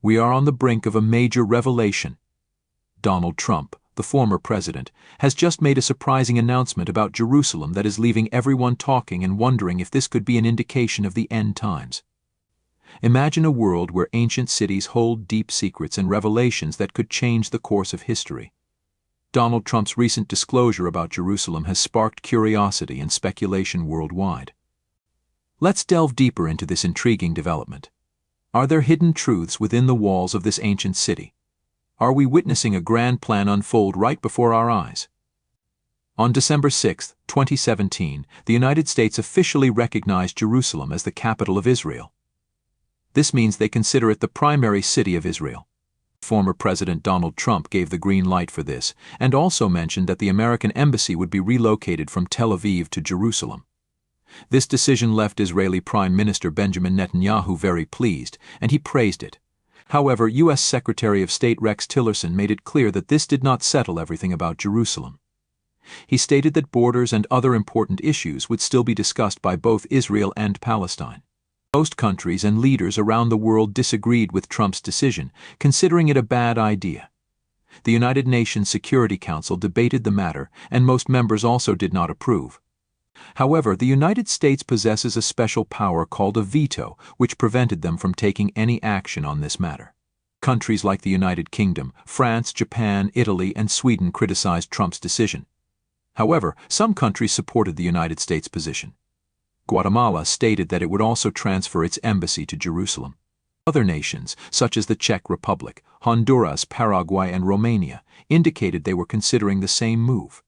We are on the brink of a major revelation. Donald Trump, the former president, has just made a surprising announcement about Jerusalem that is leaving everyone talking and wondering if this could be an indication of the end times. Imagine a world where ancient cities hold deep secrets and revelations that could change the course of history. Donald Trump's recent disclosure about Jerusalem has sparked curiosity and speculation worldwide. Let's delve deeper into this intriguing development. Are there hidden truths within the walls of this ancient city? Are we witnessing a grand plan unfold right before our eyes? On December 6, 2017, the United States officially recognized Jerusalem as the capital of Israel. This means they consider it the primary city of Israel. Former President Donald Trump gave the green light for this and also mentioned that the American embassy would be relocated from Tel Aviv to Jerusalem. This decision left Israeli Prime Minister Benjamin Netanyahu very pleased, and he praised it. However, U.S. Secretary of State Rex Tillerson made it clear that this did not settle everything about Jerusalem. He stated that borders and other important issues would still be discussed by both Israel and Palestine. Most countries and leaders around the world disagreed with Trump's decision, considering it a bad idea. The United Nations Security Council debated the matter, and most members also did not approve. However, the United States possesses a special power called a veto, which prevented them from taking any action on this matter. Countries like the United Kingdom, France, Japan, Italy, and Sweden criticized Trump's decision. However, some countries supported the United States' position. Guatemala stated that it would also transfer its embassy to Jerusalem. Other nations, such as the Czech Republic, Honduras, Paraguay, and Romania, indicated they were considering the same move.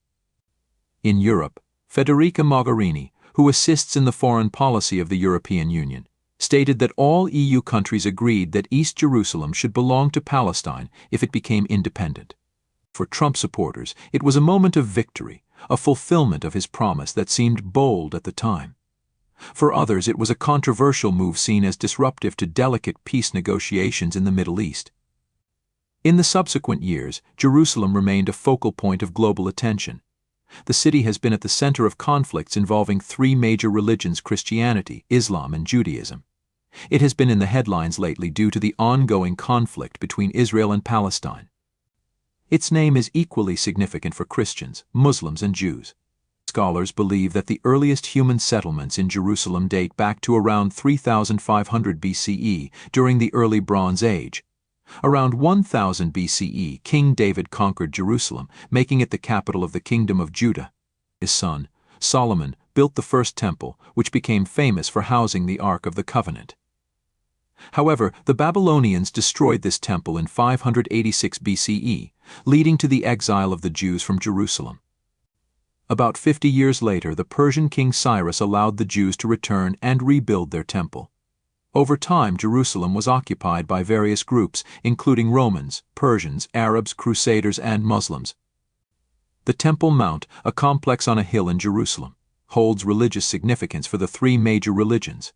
In Europe, Federica Mogherini, who assists in the foreign policy of the European Union, stated that all EU countries agreed that East Jerusalem should belong to Palestine if it became independent. For Trump supporters, it was a moment of victory, a fulfillment of his promise that seemed bold at the time. For others, it was a controversial move seen as disruptive to delicate peace negotiations in the Middle East. In the subsequent years, Jerusalem remained a focal point of global attention. The city has been at the center of conflicts involving three major religions: Christianity, Islam, and Judaism. It has been in the headlines lately due to the ongoing conflict between Israel and Palestine. Its name is equally significant for Christians, Muslims, and Jews. Scholars believe that the earliest human settlements in Jerusalem date back to around 3500 BCE during the early Bronze Age. Around 1000 BCE, King David conquered Jerusalem, making it the capital of the Kingdom of Judah. His son, Solomon, built the first temple, which became famous for housing the Ark of the Covenant. However, the Babylonians destroyed this temple in 586 BCE, leading to the exile of the Jews from Jerusalem. About 50 years later, the Persian king Cyrus allowed the Jews to return and rebuild their temple. Over time, Jerusalem was occupied by various groups, including Romans, Persians, Arabs, Crusaders, and Muslims. The Temple Mount, a complex on a hill in Jerusalem, holds religious significance for the three major religions.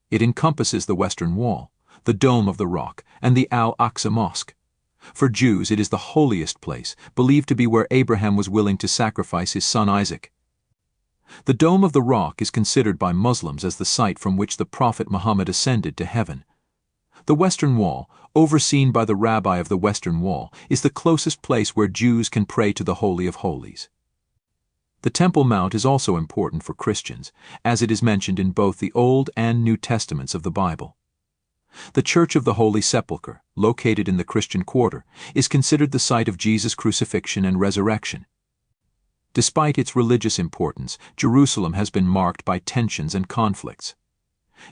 It encompasses the Western Wall, the Dome of the Rock, and the Al-Aqsa Mosque. For Jews, it is the holiest place, believed to be where Abraham was willing to sacrifice his son Isaac. The Dome of the Rock is considered by Muslims as the site from which the Prophet Muhammad ascended to heaven. The Western Wall, overseen by the Rabbi of the Western Wall, is the closest place where Jews can pray to the Holy of Holies. The Temple Mount is also important for Christians, as it is mentioned in both the Old and New Testaments of the Bible. The Church of the Holy Sepulchre, located in the Christian Quarter, is considered the site of Jesus' crucifixion and resurrection. Despite its religious importance, Jerusalem has been marked by tensions and conflicts.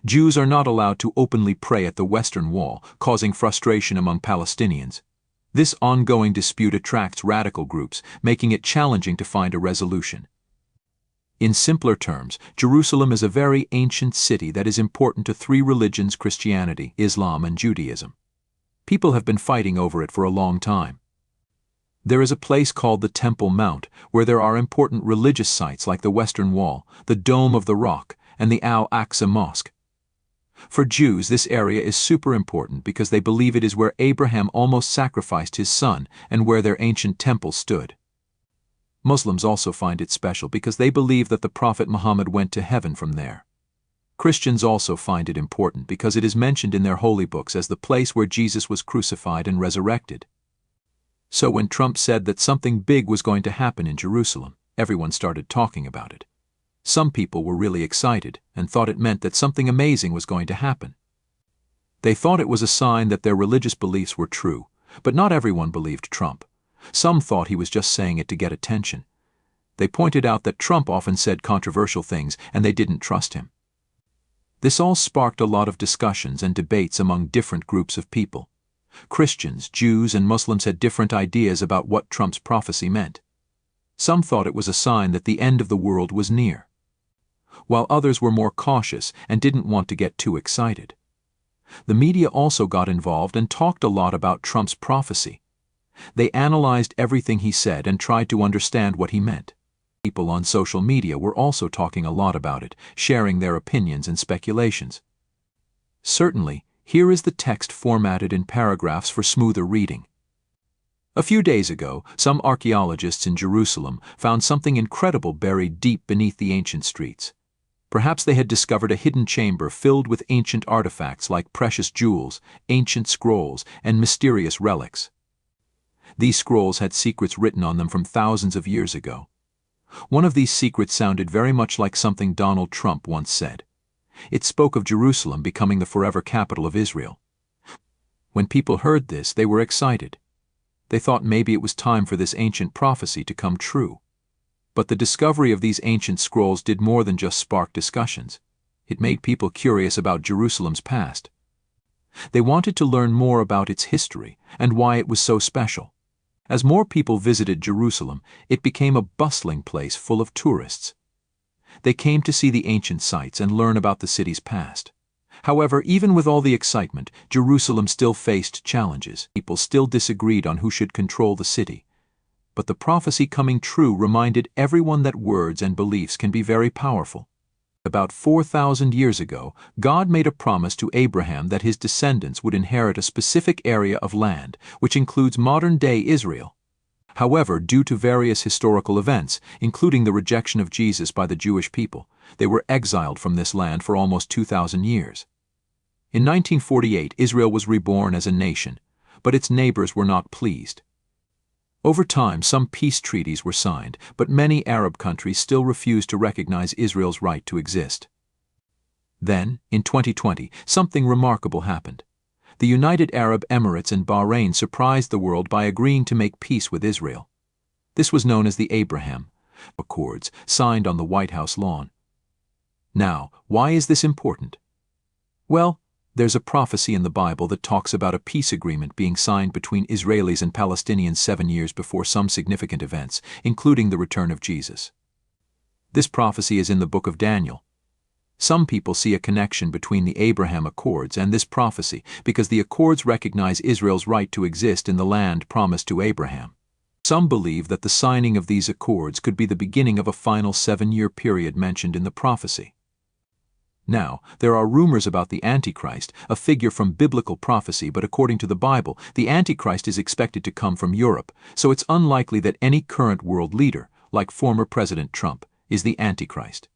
Jews are not allowed to openly pray at the Western Wall, causing frustration among Palestinians. This ongoing dispute attracts radical groups, making it challenging to find a resolution. In simpler terms, Jerusalem is a very ancient city that is important to three religions: Christianity, Islam, and Judaism. People have been fighting over it for a long time. There is a place called the Temple Mount, where there are important religious sites like the Western Wall, the Dome of the Rock, and the Al-Aqsa Mosque. For Jews, this area is super important because they believe it is where Abraham almost sacrificed his son and where their ancient temple stood. Muslims also find it special because they believe that the Prophet Muhammad went to heaven from there. Christians also find it important because it is mentioned in their holy books as the place where Jesus was crucified and resurrected. So when Trump said that something big was going to happen in Jerusalem, everyone started talking about it. Some people were really excited and thought it meant that something amazing was going to happen. They thought it was a sign that their religious beliefs were true, but not everyone believed Trump. Some thought he was just saying it to get attention. They pointed out that Trump often said controversial things and they didn't trust him. This all sparked a lot of discussions and debates among different groups of people. Christians, Jews, and Muslims had different ideas about what Trump's prophecy meant. Some thought it was a sign that the end of the world was near, while others were more cautious and didn't want to get too excited. The media also got involved and talked a lot about Trump's prophecy. They analyzed everything he said and tried to understand what he meant. People on social media were also talking a lot about it, sharing their opinions and speculations. Certainly, here is the text formatted in paragraphs for smoother reading. A few days ago, some archaeologists in Jerusalem found something incredible buried deep beneath the ancient streets. Perhaps they had discovered a hidden chamber filled with ancient artifacts like precious jewels, ancient scrolls, and mysterious relics. These scrolls had secrets written on them from thousands of years ago. One of these secrets sounded very much like something Donald Trump once said. It spoke of Jerusalem becoming the forever capital of Israel. When people heard this, they were excited. They thought maybe it was time for this ancient prophecy to come true. But the discovery of these ancient scrolls did more than just spark discussions. It made people curious about Jerusalem's past. They wanted to learn more about its history and why it was so special. As more people visited Jerusalem, it became a bustling place full of tourists. They came to see the ancient sites and learn about the city's past. However, even with all the excitement, Jerusalem still faced challenges. People still disagreed on who should control the city. But the prophecy coming true reminded everyone that words and beliefs can be very powerful. About 4,000 years ago, God made a promise to Abraham that his descendants would inherit a specific area of land, which includes modern-day Israel. However, due to various historical events, including the rejection of Jesus by the Jewish people, they were exiled from this land for almost 2,000 years. In 1948, Israel was reborn as a nation, but its neighbors were not pleased. Over time, some peace treaties were signed, but many Arab countries still refused to recognize Israel's right to exist. Then, in 2020, something remarkable happened. The United Arab Emirates and Bahrain surprised the world by agreeing to make peace with Israel. This was known as the Abraham Accords, signed on the White House lawn. Now, why is this important? Well, there's a prophecy in the Bible that talks about a peace agreement being signed between Israelis and Palestinians 7 years before some significant events, including the return of Jesus. This prophecy is in the book of Daniel. Some people see a connection between the Abraham Accords and this prophecy because the Accords recognize Israel's right to exist in the land promised to Abraham. Some believe that the signing of these accords could be the beginning of a final 7-year period mentioned in the prophecy. Now, there are rumors about the Antichrist, a figure from biblical prophecy, but according to the Bible, the Antichrist is expected to come from Europe, so it's unlikely that any current world leader, like former President Trump, is the Antichrist.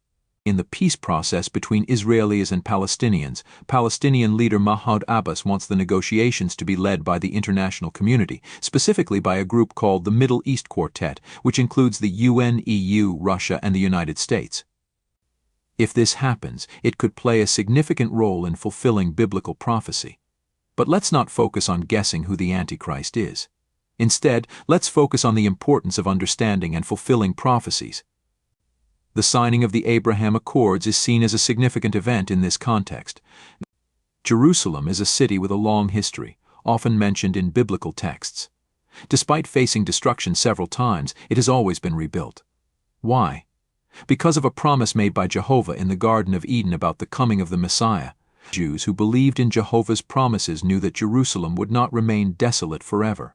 In the peace process between Israelis and Palestinians, Palestinian leader Mahmoud Abbas wants the negotiations to be led by the international community, specifically by a group called the Middle East Quartet, which includes the UN, EU, Russia, and the United States. If this happens, it could play a significant role in fulfilling biblical prophecy. But let's not focus on guessing who the Antichrist is. Instead, let's focus on the importance of understanding and fulfilling prophecies. The signing of the Abraham Accords is seen as a significant event in this context. Jerusalem is a city with a long history, often mentioned in biblical texts. Despite facing destruction several times, it has always been rebuilt. Why? Because of a promise made by Jehovah in the Garden of Eden about the coming of the Messiah. Jews who believed in Jehovah's promises knew that Jerusalem would not remain desolate forever.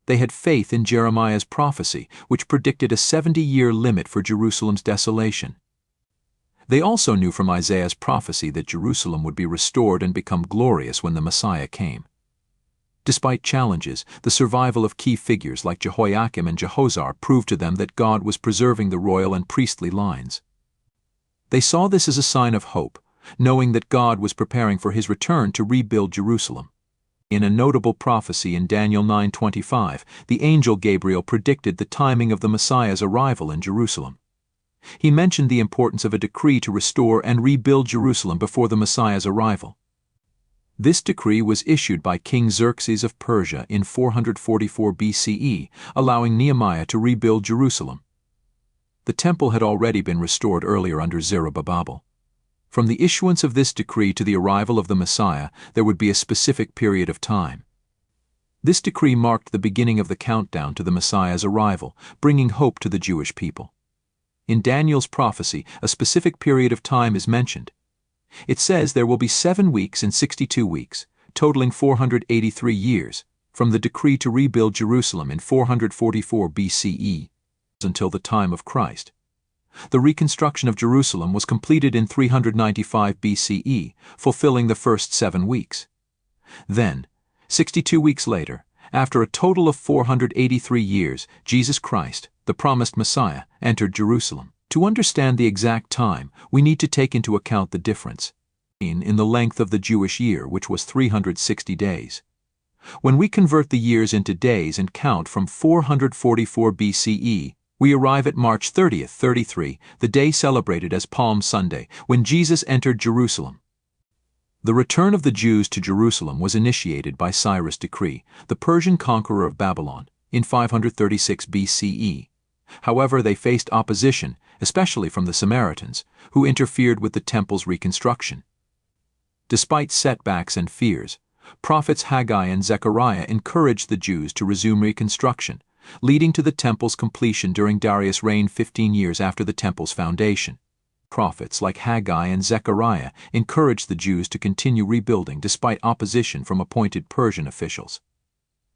They had faith in Jeremiah's prophecy, which predicted a 70-year limit for Jerusalem's desolation. They also knew from Isaiah's prophecy that Jerusalem would be restored and become glorious when the Messiah came. Despite challenges, the survival of key figures like Jehoiakim and Jehoshaphat proved to them that God was preserving the royal and priestly lines. They saw this as a sign of hope, knowing that God was preparing for his return to rebuild Jerusalem. In a notable prophecy in Daniel 9:25, the angel Gabriel predicted the timing of the Messiah's arrival in Jerusalem. He mentioned the importance of a decree to restore and rebuild Jerusalem before the Messiah's arrival. This decree was issued by King Xerxes of Persia in 444 BCE, allowing Nehemiah to rebuild Jerusalem. The temple had already been restored earlier under Zerubbabel. From the issuance of this decree to the arrival of the Messiah, there would be a specific period of time. This decree marked the beginning of the countdown to the Messiah's arrival, bringing hope to the Jewish people. In Daniel's prophecy, a specific period of time is mentioned. It says there will be 7 weeks and 62 weeks, totaling 483 years, from the decree to rebuild Jerusalem in 444 BCE until the time of Christ. The reconstruction of Jerusalem was completed in 395 BCE, fulfilling the first 7 weeks. Then, 62 weeks later, after a total of 483 years, Jesus Christ, the promised Messiah, entered Jerusalem. To understand the exact time, we need to take into account the difference in the length of the Jewish year, which was 360 days. When we convert the years into days and count from 444 BCE, we arrive at March 30th, 33, the day celebrated as Palm Sunday, when Jesus entered Jerusalem. The return of the Jews to Jerusalem was initiated by Cyrus' decree, the Persian conqueror of Babylon, in 536 BCE. However, they faced opposition, especially from the Samaritans, who interfered with the temple's reconstruction. Despite setbacks and fears, prophets Haggai and Zechariah encouraged the Jews to resume reconstruction, leading to the temple's completion during Darius' reign 15 years after the temple's foundation. Prophets like Haggai and Zechariah encouraged the Jews to continue rebuilding despite opposition from appointed Persian officials.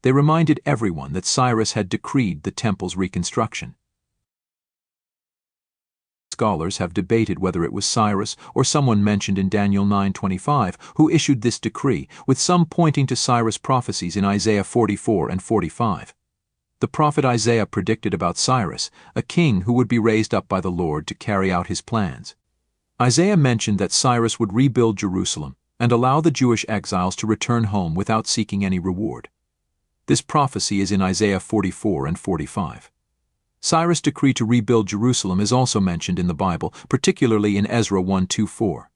They reminded everyone that Cyrus had decreed the temple's reconstruction. Scholars have debated whether it was Cyrus or someone mentioned in Daniel 9:25 who issued this decree, with some pointing to Cyrus' prophecies in Isaiah 44 and 45. The prophet Isaiah predicted about Cyrus, a king who would be raised up by the Lord to carry out his plans. Isaiah mentioned that Cyrus would rebuild Jerusalem and allow the Jewish exiles to return home without seeking any reward. This prophecy is in Isaiah 44 and 45. Cyrus' decree to rebuild Jerusalem is also mentioned in the Bible, particularly in Ezra 1:2-4.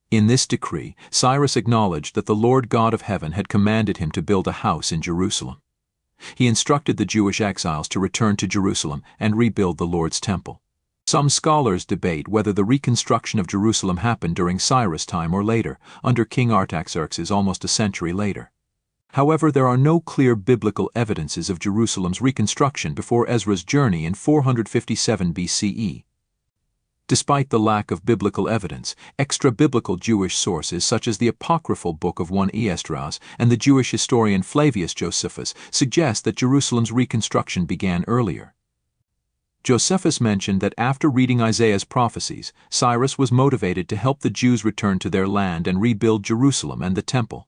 In this decree, Cyrus acknowledged that the Lord God of heaven had commanded him to build a house in Jerusalem. He instructed the Jewish exiles to return to Jerusalem and rebuild the Lord's temple. Some scholars debate whether the reconstruction of Jerusalem happened during Cyrus' time or later, under King Artaxerxes almost a century later. However, there are no clear biblical evidences of Jerusalem's reconstruction before Ezra's journey in 457 BCE. Despite the lack of biblical evidence, extra-biblical Jewish sources such as the apocryphal book of 1 Esdras and the Jewish historian Flavius Josephus suggest that Jerusalem's reconstruction began earlier. Josephus mentioned that after reading Isaiah's prophecies, Cyrus was motivated to help the Jews return to their land and rebuild Jerusalem and the temple.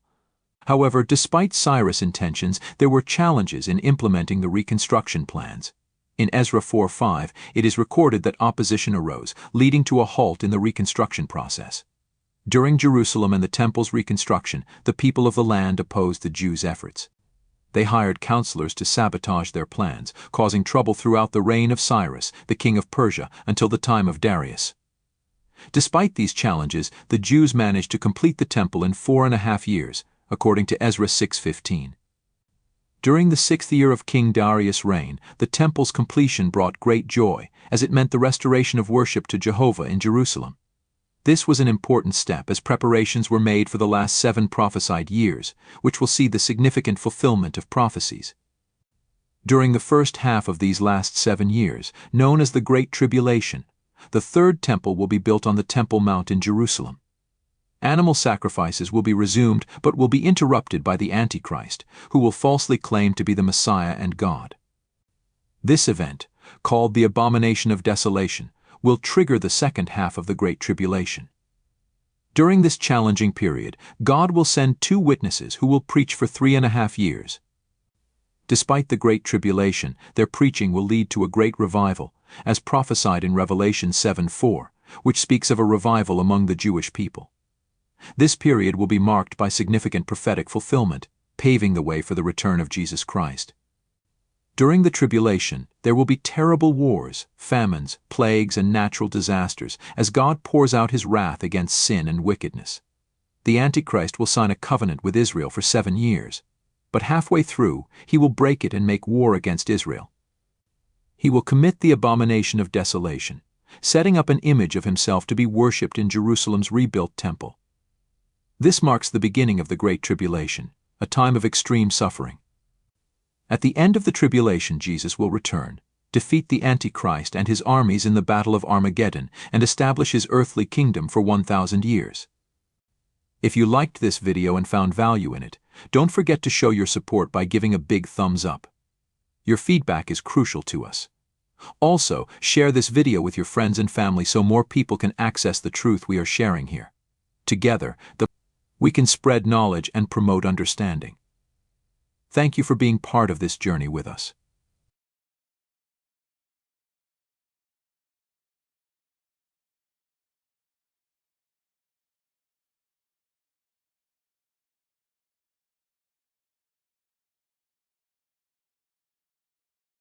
However, despite Cyrus' intentions, there were challenges in implementing the reconstruction plans. In Ezra 4:5, it is recorded that opposition arose, leading to a halt in the reconstruction process. During Jerusalem and the temple's reconstruction, the people of the land opposed the Jews' efforts. They hired counselors to sabotage their plans, causing trouble throughout the reign of Cyrus, the king of Persia, until the time of Darius. Despite these challenges, the Jews managed to complete the temple in 4.5 years, according to Ezra 6:15. During the 6th year of King Darius' reign, the temple's completion brought great joy, as it meant the restoration of worship to Jehovah in Jerusalem. This was an important step as preparations were made for the last 7 prophesied years, which will see the significant fulfillment of prophecies. During the first half of these last 7 years, known as the Great Tribulation, the third temple will be built on the Temple Mount in Jerusalem. Animal sacrifices will be resumed but will be interrupted by the Antichrist, who will falsely claim to be the Messiah and God. This event, called the Abomination of Desolation, will trigger the second half of the Great Tribulation. During this challenging period, God will send 2 witnesses who will preach for 3.5 years. Despite the Great Tribulation, their preaching will lead to a great revival, as prophesied in Revelation 7:4, which speaks of a revival among the Jewish people. This period will be marked by significant prophetic fulfillment, paving the way for the return of Jesus Christ. During the tribulation, there will be terrible wars, famines, plagues, and natural disasters as God pours out his wrath against sin and wickedness. The Antichrist will sign a covenant with Israel for 7 years, but halfway through, he will break it and make war against Israel. He will commit the abomination of desolation, setting up an image of himself to be worshipped in Jerusalem's rebuilt temple. This marks the beginning of the Great Tribulation, a time of extreme suffering. At the end of the tribulation, Jesus will return, defeat the Antichrist and his armies in the Battle of Armageddon, and establish his earthly kingdom for 1,000 years. If you liked this video and found value in it, don't forget to show your support by giving a big thumbs up. Your feedback is crucial to us. Also, share this video with your friends and family so more people can access the truth we are sharing here. Together, we can spread knowledge and promote understanding. Thank you for being part of this journey with us.